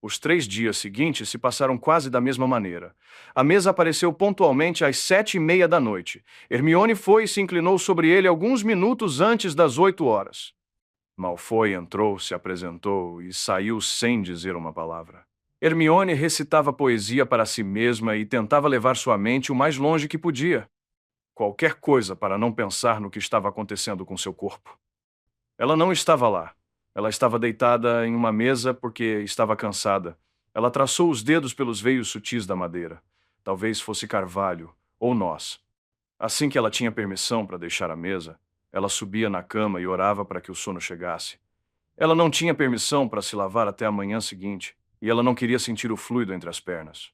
Os 3 dias seguintes se passaram quase da mesma maneira. A mesa apareceu pontualmente às 7h30 da noite. Hermione foi e se inclinou sobre ele alguns minutos antes das 8 horas. Malfoy entrou, se apresentou e saiu sem dizer uma palavra. Hermione recitava poesia para si mesma e tentava levar sua mente o mais longe que podia. Qualquer coisa para não pensar no que estava acontecendo com seu corpo. Ela não estava lá. Ela estava deitada em uma mesa porque estava cansada. Ela traçou os dedos pelos veios sutis da madeira. Talvez fosse carvalho ou noz. Assim que ela tinha permissão para deixar a mesa, ela subia na cama e orava para que o sono chegasse. Ela não tinha permissão para se lavar até a manhã seguinte, e ela não queria sentir o fluido entre as pernas.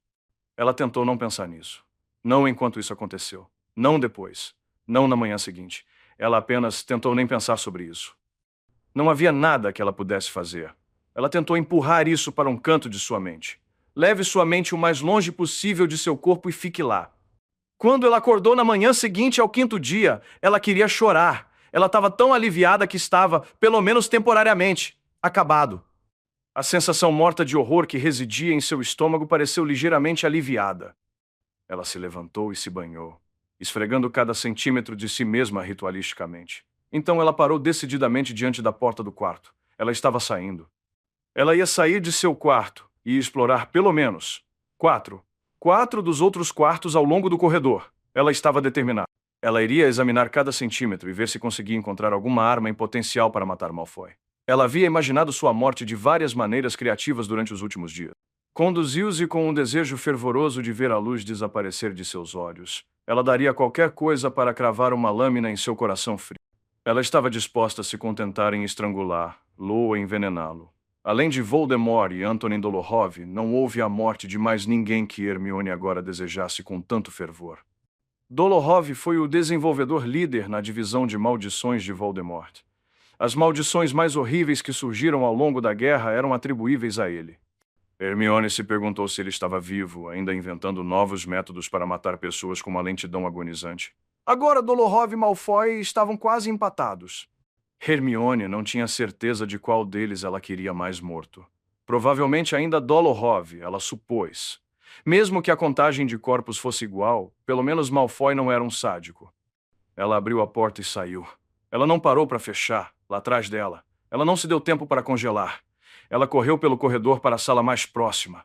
Ela tentou não pensar nisso. Não enquanto isso aconteceu. Não depois. Não na manhã seguinte. Ela apenas tentou nem pensar sobre isso. Não havia nada que ela pudesse fazer. Ela tentou empurrar isso para um canto de sua mente. Leve sua mente o mais longe possível de seu corpo e fique lá. Quando ela acordou na manhã seguinte ao 5º dia, ela queria chorar. Ela estava tão aliviada que estava, pelo menos temporariamente, acabado. A sensação morta de horror que residia em seu estômago pareceu ligeiramente aliviada. Ela se levantou e se banhou, esfregando cada centímetro de si mesma ritualisticamente. Então ela parou decididamente diante da porta do quarto. Ela estava saindo. Ela ia sair de seu quarto e explorar pelo menos quatro dos outros quartos ao longo do corredor. Ela estava determinada. Ela iria examinar cada centímetro e ver se conseguia encontrar alguma arma em potencial para matar Malfoy. Ela havia imaginado sua morte de várias maneiras criativas durante os últimos dias. Conduziu-se com um desejo fervoroso de ver a luz desaparecer de seus olhos. Ela daria qualquer coisa para cravar uma lâmina em seu coração frio. Ela estava disposta a se contentar em estrangulá-lo ou envenená-lo. Além de Voldemort e Antonin Dolohov, não houve a morte de mais ninguém que Hermione agora desejasse com tanto fervor. Dolohov foi o desenvolvedor líder na divisão de maldições de Voldemort. As maldições mais horríveis que surgiram ao longo da guerra eram atribuíveis a ele. Hermione se perguntou se ele estava vivo, ainda inventando novos métodos para matar pessoas com uma lentidão agonizante. Agora Dolohov e Malfoy estavam quase empatados. Hermione não tinha certeza de qual deles ela queria mais morto. Provavelmente ainda Dolohov, ela supôs. Mesmo que a contagem de corpos fosse igual, pelo menos Malfoy não era um sádico. Ela abriu a porta e saiu. Ela não parou para fechar, lá atrás dela. Ela não se deu tempo para congelar. Ela correu pelo corredor para a sala mais próxima.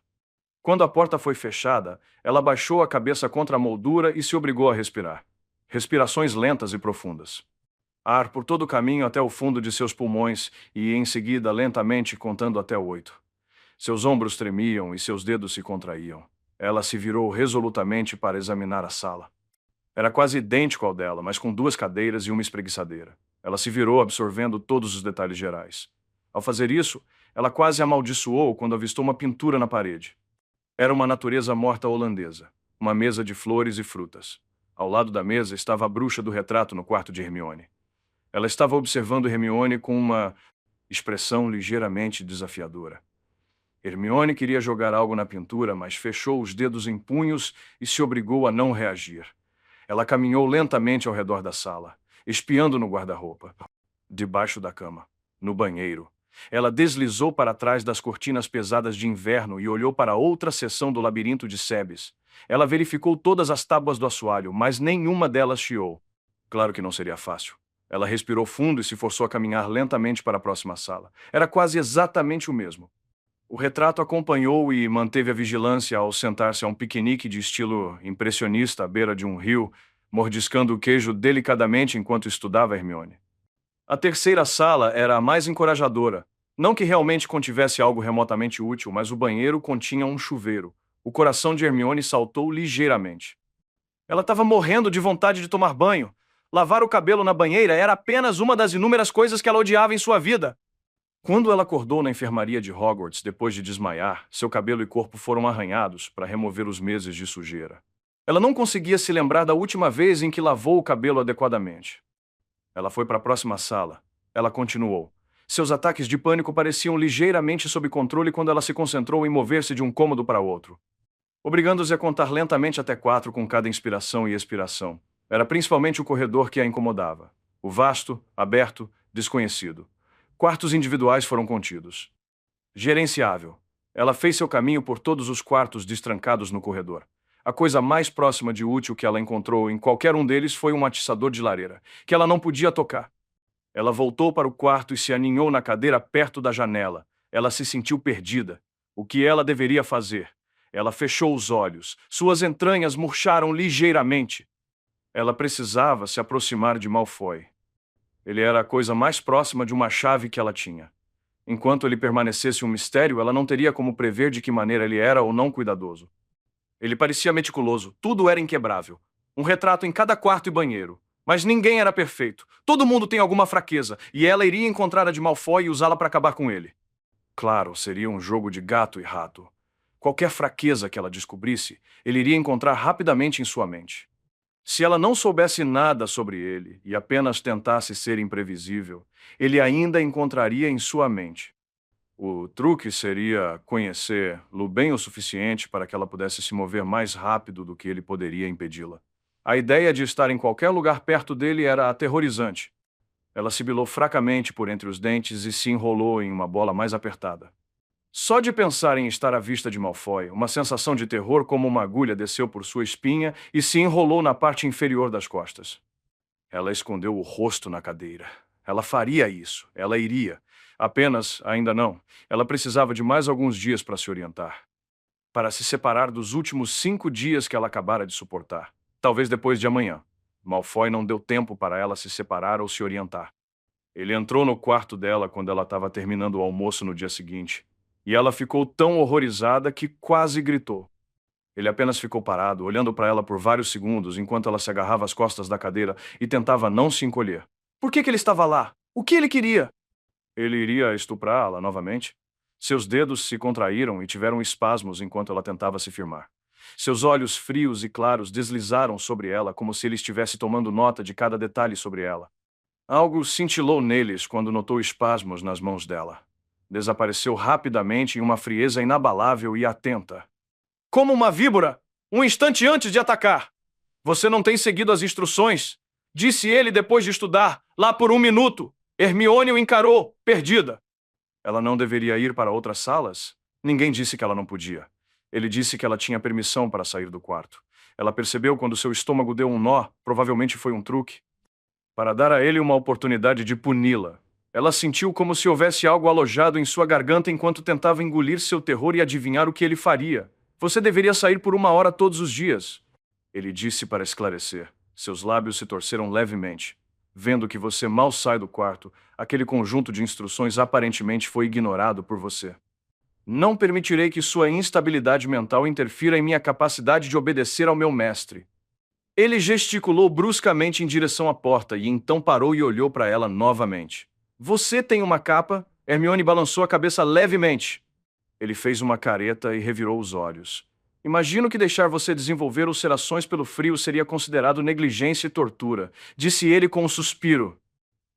Quando a porta foi fechada, ela baixou a cabeça contra a moldura e se obrigou a respirar. Respirações lentas e profundas. Ar por todo o caminho até o fundo de seus pulmões e, em seguida, lentamente contando até 8. Seus ombros tremiam e seus dedos se contraíam. Ela se virou resolutamente para examinar a sala. Era quase idêntico ao dela, mas com 2 cadeiras e uma espreguiçadeira. Ela se virou, absorvendo todos os detalhes gerais. Ao fazer isso, ela quase amaldiçoou quando avistou uma pintura na parede. Era uma natureza morta holandesa, uma mesa de flores e frutas. Ao lado da mesa estava a bruxa do retrato no quarto de Hermione. Ela estava observando Hermione com uma expressão ligeiramente desafiadora. Hermione queria jogar algo na pintura, mas fechou os dedos em punhos e se obrigou a não reagir. Ela caminhou lentamente ao redor da sala, espiando no guarda-roupa, debaixo da cama, no banheiro. Ela deslizou para trás das cortinas pesadas de inverno e olhou para outra seção do labirinto de Sebes. Ela verificou todas as tábuas do assoalho, mas nenhuma delas chiou. Claro que não seria fácil. Ela respirou fundo e se forçou a caminhar lentamente para a próxima sala. Era quase exatamente o mesmo. O retrato acompanhou e manteve a vigilância ao sentar-se a um piquenique de estilo impressionista à beira de um rio, mordiscando o queijo delicadamente enquanto estudava Hermione. A terceira sala era a mais encorajadora. Não que realmente contivesse algo remotamente útil, mas o banheiro continha um chuveiro. O coração de Hermione saltou ligeiramente. Ela estava morrendo de vontade de tomar banho. Lavar o cabelo na banheira era apenas uma das inúmeras coisas que ela odiava em sua vida. Quando ela acordou na enfermaria de Hogwarts depois de desmaiar, seu cabelo e corpo foram arranhados para remover os meses de sujeira. Ela não conseguia se lembrar da última vez em que lavou o cabelo adequadamente. Ela foi para a próxima sala. Ela continuou. Seus ataques de pânico pareciam ligeiramente sob controle quando ela se concentrou em mover-se de um cômodo para outro, obrigando-se a contar lentamente até 4 com cada inspiração e expiração. Era principalmente o corredor que a incomodava. O vasto, aberto, desconhecido. Quartos individuais foram contidos. Gerenciável. Ela fez seu caminho por todos os quartos destrancados no corredor. A coisa mais próxima de útil que ela encontrou em qualquer um deles foi um atiçador de lareira, que ela não podia tocar. Ela voltou para o quarto e se aninhou na cadeira perto da janela. Ela se sentiu perdida. O que ela deveria fazer? Ela fechou os olhos. Suas entranhas murcharam ligeiramente. Ela precisava se aproximar de Malfoy. Ele era a coisa mais próxima de uma chave que ela tinha. Enquanto ele permanecesse um mistério, ela não teria como prever de que maneira ele era ou não cuidadoso. Ele parecia meticuloso, tudo era inquebrável. Um retrato em cada quarto e banheiro. Mas ninguém era perfeito. Todo mundo tem alguma fraqueza, e ela iria encontrar a de Malfoy e usá-la para acabar com ele. Claro, seria um jogo de gato e rato. Qualquer fraqueza que ela descobrisse, ele iria encontrar rapidamente em sua mente. Se ela não soubesse nada sobre ele e apenas tentasse ser imprevisível, ele ainda encontraria em sua mente. O truque seria conhecê-lo bem o suficiente para que ela pudesse se mover mais rápido do que ele poderia impedi-la. A ideia de estar em qualquer lugar perto dele era aterrorizante. Ela sibilou fracamente por entre os dentes e se enrolou em uma bola mais apertada. Só de pensar em estar à vista de Malfoy, uma sensação de terror como uma agulha desceu por sua espinha e se enrolou na parte inferior das costas. Ela escondeu o rosto na cadeira. Ela faria isso. Ela iria. Apenas, ainda não. Ela precisava de mais alguns dias para se orientar. Para se separar dos últimos 5 dias que ela acabara de suportar. Talvez depois de amanhã. Malfoy não deu tempo para ela se separar ou se orientar. Ele entrou no quarto dela quando ela estava terminando o almoço no dia seguinte. E ela ficou tão horrorizada que quase gritou. Ele apenas ficou parado, olhando para ela por vários segundos, enquanto ela se agarrava às costas da cadeira e tentava não se encolher. Por que ele estava lá? O que ele queria? Ele iria estuprá-la novamente? Seus dedos se contraíram e tiveram espasmos enquanto ela tentava se firmar. Seus olhos frios e claros deslizaram sobre ela como se ele estivesse tomando nota de cada detalhe sobre ela. Algo cintilou neles quando notou espasmos nas mãos dela. Desapareceu rapidamente em uma frieza inabalável e atenta. Como uma víbora, um instante antes de atacar. Você não tem seguido as instruções, disse ele depois de estudar, lá por 1 minuto. Hermione o encarou, perdida. Ela não deveria ir para outras salas? Ninguém disse que ela não podia. Ele disse que ela tinha permissão para sair do quarto. Ela percebeu quando seu estômago deu um nó, provavelmente foi um truque, para dar a ele uma oportunidade de puni-la. Ela sentiu como se houvesse algo alojado em sua garganta enquanto tentava engolir seu terror e adivinhar o que ele faria. Você deveria sair por 1 hora todos os dias. Ele disse para esclarecer. Seus lábios se torceram levemente. Vendo que você mal sai do quarto, aquele conjunto de instruções aparentemente foi ignorado por você. Não permitirei que sua instabilidade mental interfira em minha capacidade de obedecer ao meu mestre. Ele gesticulou bruscamente em direção à porta e então parou e olhou para ela novamente. Você tem uma capa? Hermione balançou a cabeça levemente. Ele fez uma careta e revirou os olhos. Imagino que deixar você desenvolver ulcerações pelo frio seria considerado negligência e tortura, disse ele com um suspiro.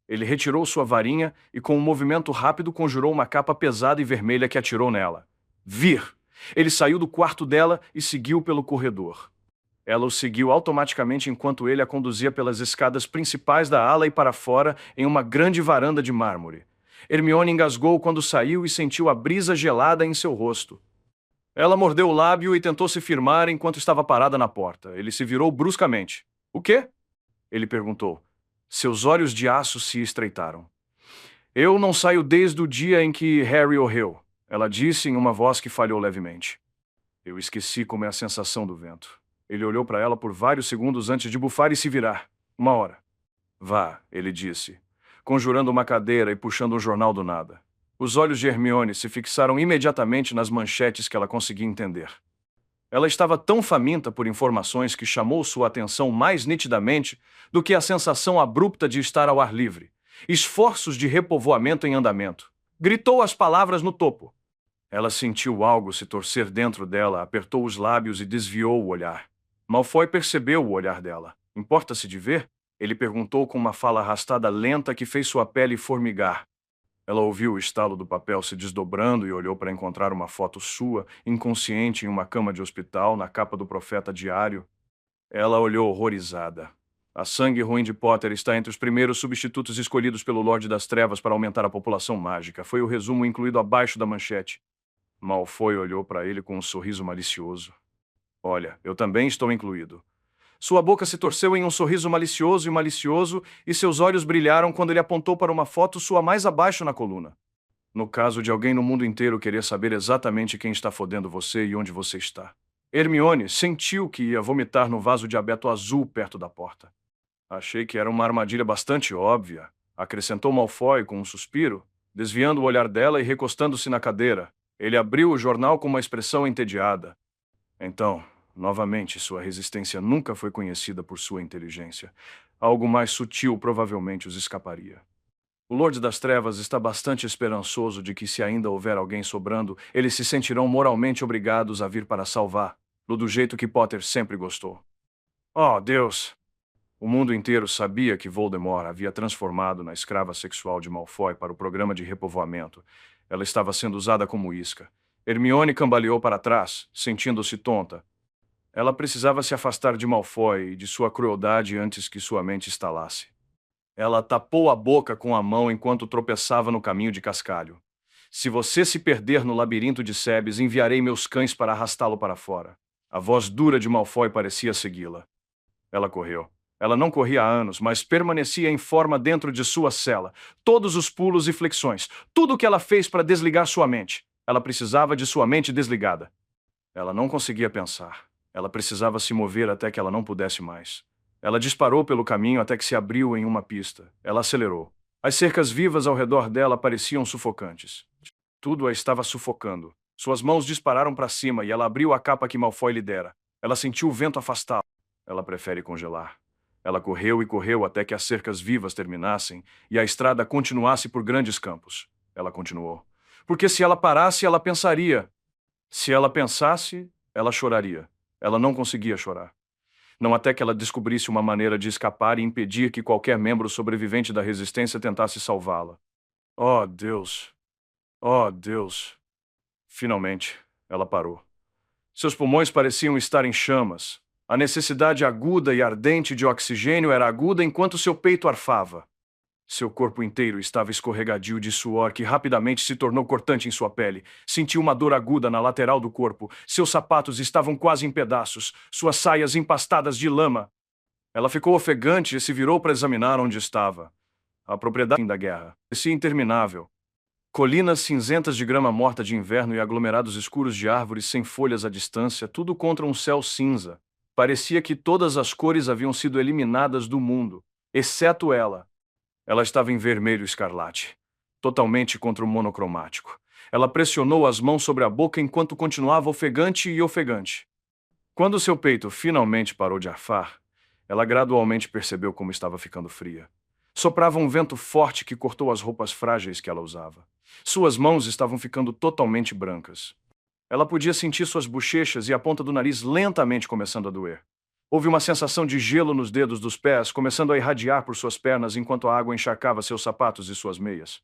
Ele retirou sua varinha e, com um movimento rápido, conjurou uma capa pesada e vermelha que atirou nela. Vir! Ele saiu do quarto dela e seguiu pelo corredor. Ela o seguiu automaticamente enquanto ele a conduzia pelas escadas principais da ala e para fora em uma grande varanda de mármore. Hermione engasgou quando saiu e sentiu a brisa gelada em seu rosto. Ela mordeu o lábio e tentou se firmar enquanto estava parada na porta. Ele se virou bruscamente. O quê? Ele perguntou. Seus olhos de aço se estreitaram. Eu não saio desde o dia em que Harry morreu, ela disse em uma voz que falhou levemente. Eu esqueci como é a sensação do vento. Ele olhou para ela por vários segundos antes de bufar e se virar. 1 hora. Vá, ele disse, conjurando uma cadeira e puxando um jornal do nada. Os olhos de Hermione se fixaram imediatamente nas manchetes que ela conseguia entender. Ela estava tão faminta por informações que chamou sua atenção mais nitidamente do que a sensação abrupta de estar ao ar livre. Esforços de repovoamento em andamento. Gritou as palavras no topo. Ela sentiu algo se torcer dentro dela, apertou os lábios e desviou o olhar. Malfoy percebeu o olhar dela. Importa-se de ver? Ele perguntou com uma fala arrastada lenta que fez sua pele formigar. Ela ouviu o estalo do papel se desdobrando e olhou para encontrar uma foto sua, inconsciente em uma cama de hospital, na capa do Profeta Diário. Ela olhou horrorizada. A sangue ruim de Potter está entre os primeiros substitutos escolhidos pelo Lorde das Trevas para aumentar a população mágica. Foi o resumo incluído abaixo da manchete. Malfoy olhou para ele com um sorriso malicioso. Olha, eu também estou incluído. Sua boca se torceu em um sorriso malicioso e seus olhos brilharam quando ele apontou para uma foto sua mais abaixo na coluna. No caso de alguém no mundo inteiro querer saber exatamente quem está fodendo você e onde você está. Hermione sentiu que ia vomitar no vaso de abeto azul perto da porta. Achei que era uma armadilha bastante óbvia, acrescentou Malfoy com um suspiro, desviando o olhar dela e recostando-se na cadeira. Ele abriu o jornal com uma expressão entediada. Então, novamente, sua resistência nunca foi conhecida por sua inteligência. Algo mais sutil provavelmente os escaparia. O Lorde das Trevas está bastante esperançoso de que, se ainda houver alguém sobrando, eles se sentirão moralmente obrigados a vir para salvá-lo do jeito que Potter sempre gostou. Oh, Deus! O mundo inteiro sabia que Voldemort havia transformado na escrava sexual de Malfoy para o programa de repovoamento. Ela estava sendo usada como isca. Hermione cambaleou para trás, sentindo-se tonta. Ela precisava se afastar de Malfoy e de sua crueldade antes que sua mente estalasse. Ela tapou a boca com a mão enquanto tropeçava no caminho de cascalho. Se você se perder no labirinto de Sebes, enviarei meus cães para arrastá-lo para fora. A voz dura de Malfoy parecia segui-la. Ela correu. Ela não corria há anos, mas permanecia em forma dentro de sua cela. Todos os pulos e flexões, tudo o que ela fez para desligar sua mente. Ela precisava de sua mente desligada. Ela não conseguia pensar. Ela precisava se mover até que ela não pudesse mais. Ela disparou pelo caminho até que se abriu em uma pista. Ela acelerou. As cercas vivas ao redor dela pareciam sufocantes. Tudo a estava sufocando. Suas mãos dispararam para cima e ela abriu a capa que Malfoy lhe dera. Ela sentiu o vento afastá-la. Ela prefere congelar. Ela correu e correu até que as cercas vivas terminassem e a estrada continuasse por grandes campos. Ela continuou. Porque se ela parasse, ela pensaria. Se ela pensasse, ela choraria. Ela não conseguia chorar. Não até que ela descobrisse uma maneira de escapar e impedir que qualquer membro sobrevivente da resistência tentasse salvá-la. Oh, Deus! Oh, Deus! Finalmente, ela parou. Seus pulmões pareciam estar em chamas. A necessidade aguda e ardente de oxigênio era aguda enquanto seu peito arfava. Seu corpo inteiro estava escorregadio de suor que rapidamente se tornou cortante em sua pele. Sentiu uma dor aguda na lateral do corpo. Seus sapatos estavam quase em pedaços, suas saias empastadas de lama. Ela ficou ofegante e se virou para examinar onde estava. A propriedade da guerra parecia interminável. Colinas cinzentas de grama morta de inverno e aglomerados escuros de árvores sem folhas à distância, tudo contra um céu cinza. Parecia que todas as cores haviam sido eliminadas do mundo, exceto ela. Ela estava em vermelho escarlate, totalmente contra o monocromático. Ela pressionou as mãos sobre a boca enquanto continuava ofegante e ofegante. Quando seu peito finalmente parou de arfar, ela gradualmente percebeu como estava ficando fria. Soprava um vento forte que cortou as roupas frágeis que ela usava. Suas mãos estavam ficando totalmente brancas. Ela podia sentir suas bochechas e a ponta do nariz lentamente começando a doer. Houve uma sensação de gelo nos dedos dos pés, começando a irradiar por suas pernas enquanto a água encharcava seus sapatos e suas meias.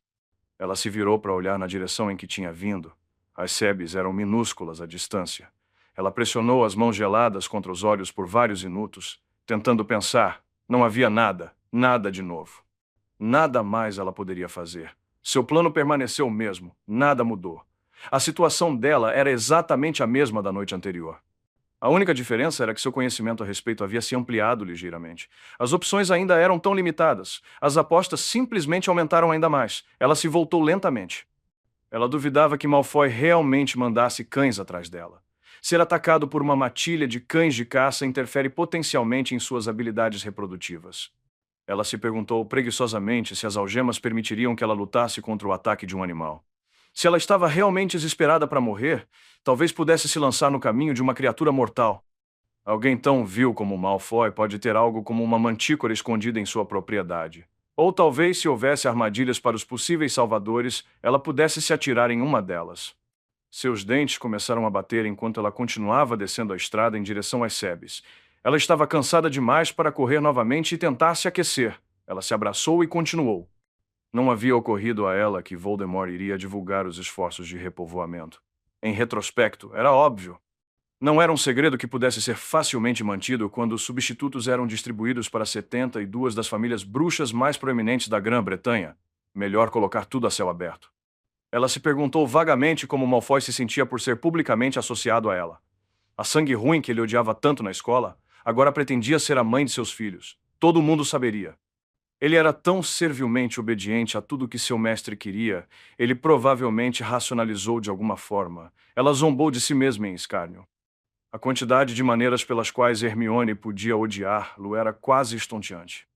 Ela se virou para olhar na direção em que tinha vindo. As sebes eram minúsculas à distância. Ela pressionou as mãos geladas contra os olhos por vários minutos, tentando pensar. Não havia nada, nada de novo. Nada mais ela poderia fazer. Seu plano permaneceu o mesmo, nada mudou. A situação dela era exatamente a mesma da noite anterior. A única diferença era que seu conhecimento a respeito havia se ampliado ligeiramente. As opções ainda eram tão limitadas. As apostas simplesmente aumentaram ainda mais. Ela se voltou lentamente. Ela duvidava que Malfoy realmente mandasse cães atrás dela. Ser atacado por uma matilha de cães de caça interfere potencialmente em suas habilidades reprodutivas. Ela se perguntou preguiçosamente se as algemas permitiriam que ela lutasse contra o ataque de um animal. Se ela estava realmente desesperada para morrer, talvez pudesse se lançar no caminho de uma criatura mortal. Alguém tão vil como Malfoy pode ter algo como uma mantícora escondida em sua propriedade. Ou talvez, se houvesse armadilhas para os possíveis salvadores, ela pudesse se atirar em uma delas. Seus dentes começaram a bater enquanto ela continuava descendo a estrada em direção às sebes. Ela estava cansada demais para correr novamente e tentar se aquecer. Ela se abraçou e continuou. Não havia ocorrido a ela que Voldemort iria divulgar os esforços de repovoamento. Em retrospecto, era óbvio. Não era um segredo que pudesse ser facilmente mantido quando os substitutos eram distribuídos para 72 das famílias bruxas mais proeminentes da Grã-Bretanha. Melhor colocar tudo a céu aberto. Ela se perguntou vagamente como Malfoy se sentia por ser publicamente associado a ela. A sangue ruim que ele odiava tanto na escola, agora pretendia ser a mãe de seus filhos. Todo mundo saberia. Ele era tão servilmente obediente a tudo que seu mestre queria, ele provavelmente racionalizou de alguma forma. Ela zombou de si mesma em escárnio. A quantidade de maneiras pelas quais Hermione podia odiá-lo era quase estonteante.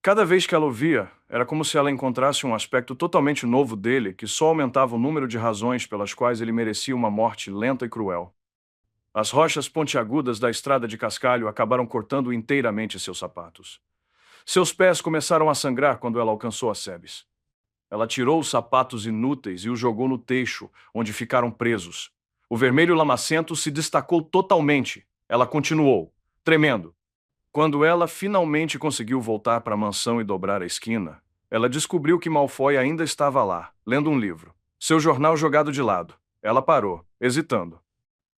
Cada vez que ela o via, era como se ela encontrasse um aspecto totalmente novo dele que só aumentava o número de razões pelas quais ele merecia uma morte lenta e cruel. As rochas pontiagudas da estrada de cascalho acabaram cortando inteiramente seus sapatos. Seus pés começaram a sangrar quando ela alcançou a sebes. Ela tirou os sapatos inúteis e os jogou no teixo, onde ficaram presos. O vermelho lamacento se destacou totalmente. Ela continuou, tremendo. Quando ela finalmente conseguiu voltar para a mansão e dobrar a esquina, ela descobriu que Malfoy ainda estava lá, lendo um livro. Seu jornal jogado de lado. Ela parou, hesitando.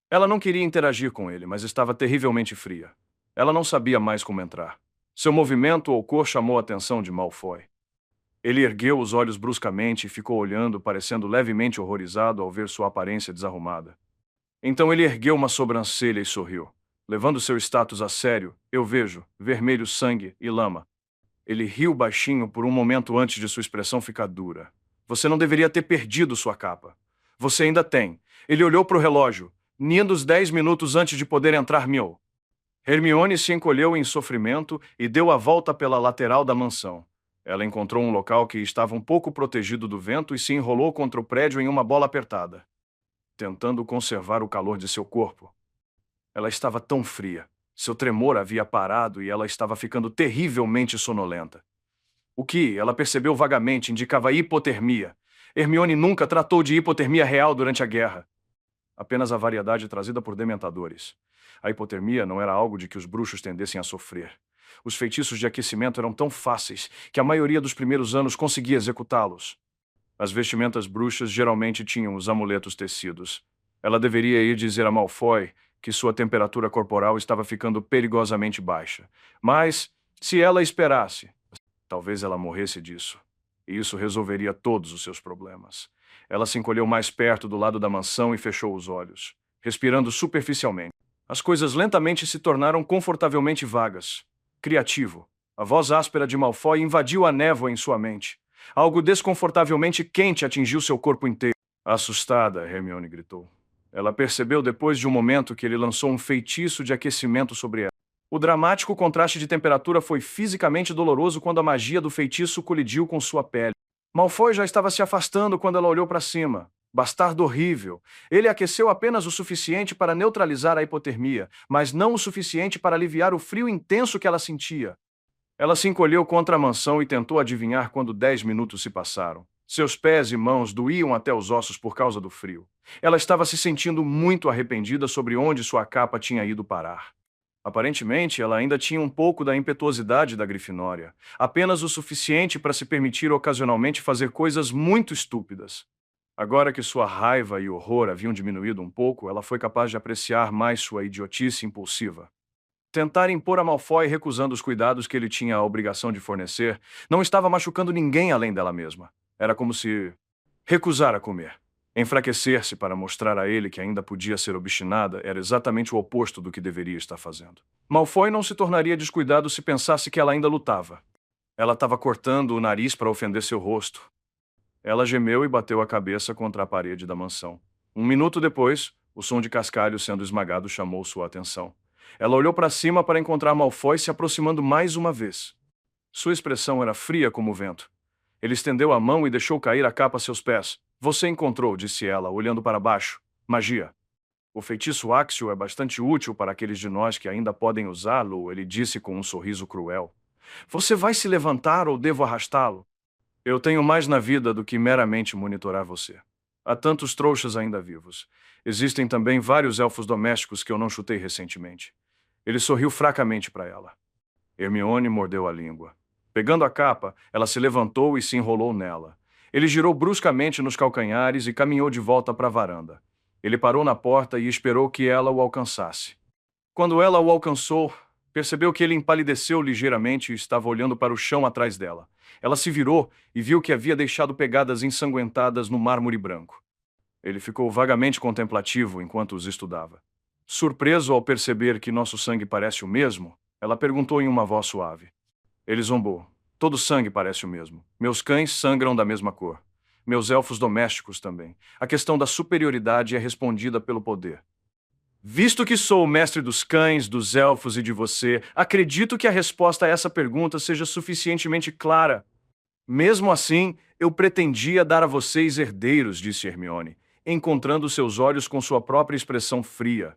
Ela não queria interagir com ele, mas estava terrivelmente fria. Ela não sabia mais como entrar. Seu movimento ou cor chamou a atenção de Malfoy. Ele ergueu os olhos bruscamente e ficou olhando, parecendo levemente horrorizado ao ver sua aparência desarrumada. Então ele ergueu uma sobrancelha e sorriu. Levando seu status a sério, eu vejo vermelho sangue e lama. Ele riu baixinho por um momento antes de sua expressão ficar dura. Você não deveria ter perdido sua capa. Você ainda tem. Ele olhou para o relógio. Nindos 10 minutos antes de poder entrar, Mil. Hermione se encolheu em sofrimento e deu a volta pela lateral da mansão. Ela encontrou um local que estava um pouco protegido do vento e se enrolou contra o prédio em uma bola apertada, tentando conservar o calor de seu corpo. Ela estava tão fria. Seu tremor havia parado e ela estava ficando terrivelmente sonolenta. O que, ela percebeu vagamente, indicava hipotermia. Hermione nunca tratou de hipotermia real durante a guerra. Apenas a variedade trazida por dementadores. A hipotermia não era algo de que os bruxos tendessem a sofrer. Os feitiços de aquecimento eram tão fáceis que a maioria dos primeiros anos conseguia executá-los. As vestimentas bruxas geralmente tinham os amuletos tecidos. Ela deveria ir dizer a Malfoy que sua temperatura corporal estava ficando perigosamente baixa. Mas, se ela esperasse, talvez ela morresse disso. E isso resolveria todos os seus problemas. Ela se encolheu mais perto do lado da mansão e fechou os olhos, respirando superficialmente. As coisas lentamente se tornaram confortavelmente vagas. Criativo. A voz áspera de Malfoy invadiu a névoa em sua mente. Algo desconfortavelmente quente atingiu seu corpo inteiro. Assustada, Hermione gritou. Ela percebeu depois de um momento que ele lançou um feitiço de aquecimento sobre ela. O dramático contraste de temperatura foi fisicamente doloroso quando a magia do feitiço colidiu com sua pele. Malfoy já estava se afastando quando ela olhou para cima. Bastardo horrível. Ele aqueceu apenas o suficiente para neutralizar a hipotermia, mas não o suficiente para aliviar o frio intenso que ela sentia. Ela se encolheu contra a mansão e tentou adivinhar quando 10 minutos se passaram. Seus pés e mãos doíam até os ossos por causa do frio. Ela estava se sentindo muito arrependida sobre onde sua capa tinha ido parar. Aparentemente, ela ainda tinha um pouco da impetuosidade da Grifinória, apenas o suficiente para se permitir ocasionalmente fazer coisas muito estúpidas. Agora que sua raiva e horror haviam diminuído um pouco, ela foi capaz de apreciar mais sua idiotice impulsiva. Tentar impor a Malfoy recusando os cuidados que ele tinha a obrigação de fornecer não estava machucando ninguém além dela mesma. Era como se recusar a comer. Enfraquecer-se para mostrar a ele que ainda podia ser obstinada era exatamente o oposto do que deveria estar fazendo. Malfoy não se tornaria descuidado se pensasse que ela ainda lutava. Ela estava cortando o nariz para ofender seu rosto. Ela gemeu e bateu a cabeça contra a parede da mansão. Um minuto depois, o som de cascalho sendo esmagado chamou sua atenção. Ela olhou para cima para encontrar Malfoy se aproximando mais uma vez. Sua expressão era fria como o vento. Ele estendeu a mão e deixou cair a capa a seus pés. Você encontrou, disse ela, olhando para baixo. Magia. O feitiço Accio é bastante útil para aqueles de nós que ainda podem usá-lo, ele disse com um sorriso cruel. Você vai se levantar ou devo arrastá-lo? Eu tenho mais na vida do que meramente monitorar você. Há tantos trouxas ainda vivos. Existem também vários elfos domésticos que eu não chutei recentemente. Ele sorriu fracamente para ela. Hermione mordeu a língua. Pegando a capa, ela se levantou e se enrolou nela. Ele girou bruscamente nos calcanhares e caminhou de volta para a varanda. Ele parou na porta e esperou que ela o alcançasse. Quando ela o alcançou, Percebeu que ele empalideceu ligeiramente e estava olhando para o chão atrás dela. Ela se virou e viu que havia deixado pegadas ensanguentadas no mármore branco. Ele ficou vagamente contemplativo enquanto os estudava. Surpreso ao perceber que nosso sangue parece o mesmo, ela perguntou em uma voz suave. Ele zombou. Todo sangue parece o mesmo. Meus cães sangram da mesma cor. Meus elfos domésticos também. A questão da superioridade é respondida pelo poder. Visto que sou o mestre dos cães, dos elfos e de você, acredito que a resposta a essa pergunta seja suficientemente clara. Mesmo assim, eu pretendia dar a vocês herdeiros, disse Hermione, encontrando seus olhos com sua própria expressão fria.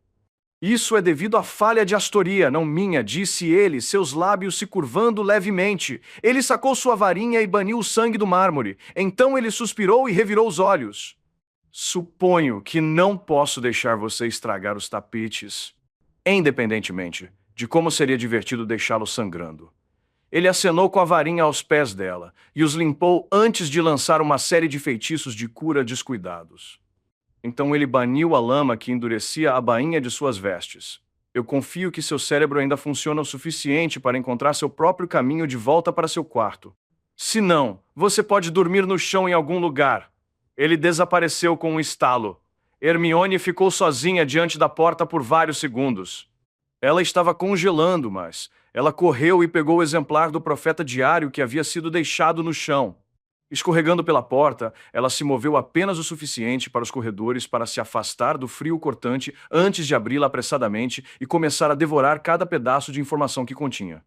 Isso é devido à falha de Astoria, não minha, disse ele, seus lábios se curvando levemente. Ele sacou sua varinha e baniu o sangue do mármore. Então ele suspirou e revirou os olhos. Suponho que não posso deixar você estragar os tapetes, independentemente de como seria divertido deixá-los sangrando. Ele acenou com a varinha aos pés dela e os limpou antes de lançar uma série de feitiços de cura descuidados. Então ele baniu a lama que endurecia a bainha de suas vestes. Eu confio que seu cérebro ainda funciona o suficiente para encontrar seu próprio caminho de volta para seu quarto. Se não, você pode dormir no chão em algum lugar. Ele desapareceu com um estalo. Hermione ficou sozinha diante da porta por vários segundos. Ela estava congelando, mas ela correu e pegou o exemplar do Profeta Diário que havia sido deixado no chão. Escorregando pela porta, ela se moveu apenas o suficiente para os corredores para se afastar do frio cortante antes de abri-la apressadamente e começar a devorar cada pedaço de informação que continha.